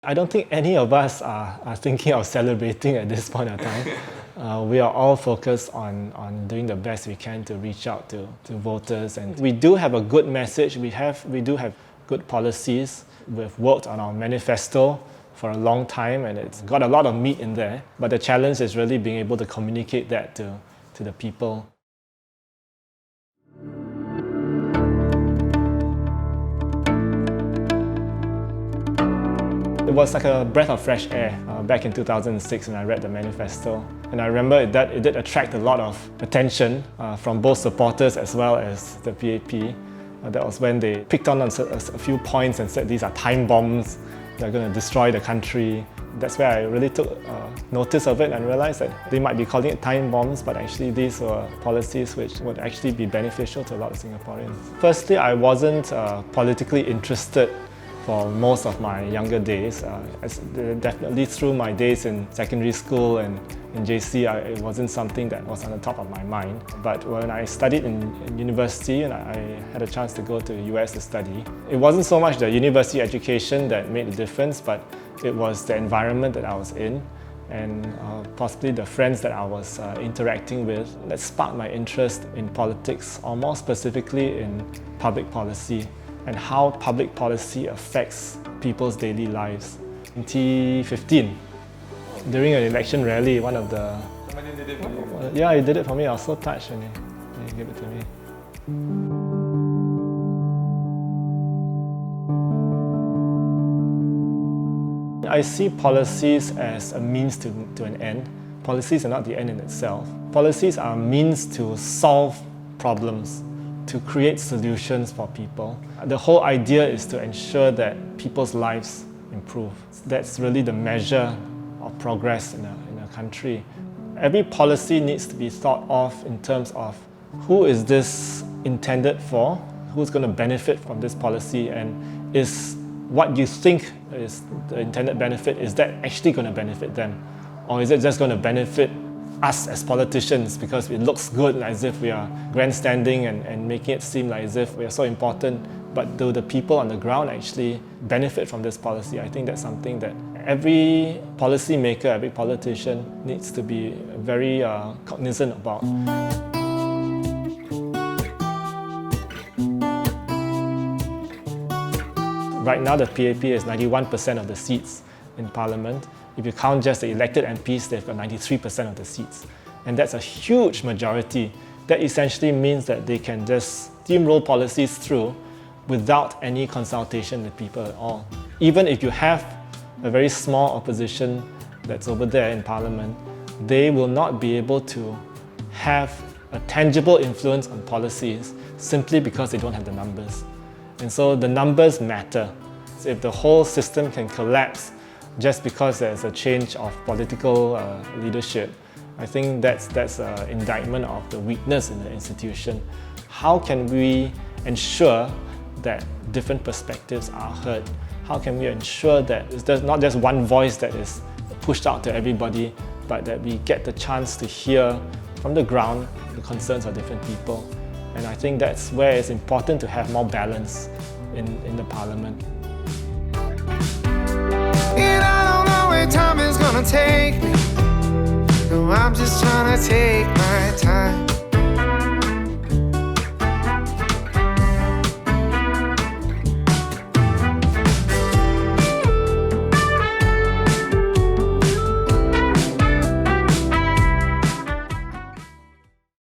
I don't think any of us are thinking of celebrating at this point of time. We are all focused on doing the best we can to reach out to voters. And we do have a good message. We do have good policies. We've worked on our manifesto for a long time and it's got a lot of meat in there. But the challenge is really being able to communicate that to the people. It was like a breath of fresh air back in 2006 when I read the manifesto. And I remember that it did attract a lot of attention from both supporters as well as the PAP. That was when they picked on a few points and said these are time bombs, they're going to destroy the country. That's where I really took notice of it and realized that they might be calling it time bombs, but actually these were policies which would actually be beneficial to a lot of Singaporeans. Firstly, I wasn't politically interested for most of my younger days. Definitely through my days in secondary school and in JC, it wasn't something that was on the top of my mind. But when I studied in university and I had a chance to go to the US to study, it wasn't so much the university education that made the difference, but it was the environment that I was in and possibly the friends that I was interacting with that sparked my interest in politics, or more specifically in public policy, and how public policy affects people's daily lives. In 2015, during an election rally, one of the... Somebody did it for you? Yeah, he did it for me. I was so touched when he gave it to me. I see policies as a means to an end. Policies are not the end in itself. Policies are a means to solve problems, to create solutions for people. The whole idea is to ensure that people's lives improve. That's really the measure of progress in a country. Every policy needs to be thought of in terms of who is this intended for, who's going to benefit from this policy, and is what you think is the intended benefit, is that actually going to benefit them? Or is it just going to benefit us as politicians because it looks good, as if we are grandstanding and making it seem like as if we are so important, but do the people on the ground actually benefit from this policy? I think that's something that every policy maker, every politician needs to be very cognizant about. Right now the PAP has 91% of the seats in Parliament. If you count just the elected MPs, they've got 93% of the seats. And that's a huge majority. That essentially means that they can just steamroll policies through without any consultation with people at all. Even if you have a very small opposition that's over there in Parliament, they will not be able to have a tangible influence on policies simply because they don't have the numbers. And so the numbers matter. So if the whole system can collapse just because there's a change of political leadership, I think that's an indictment of the weakness in the institution. How can we ensure that different perspectives are heard? How can we ensure that there's not just one voice that is pushed out to everybody, but that we get the chance to hear from the ground the concerns of different people? And I think that's where it's important to have more balance in the Parliament. And I don't know where time is gonna take me. No, I'm just trying to take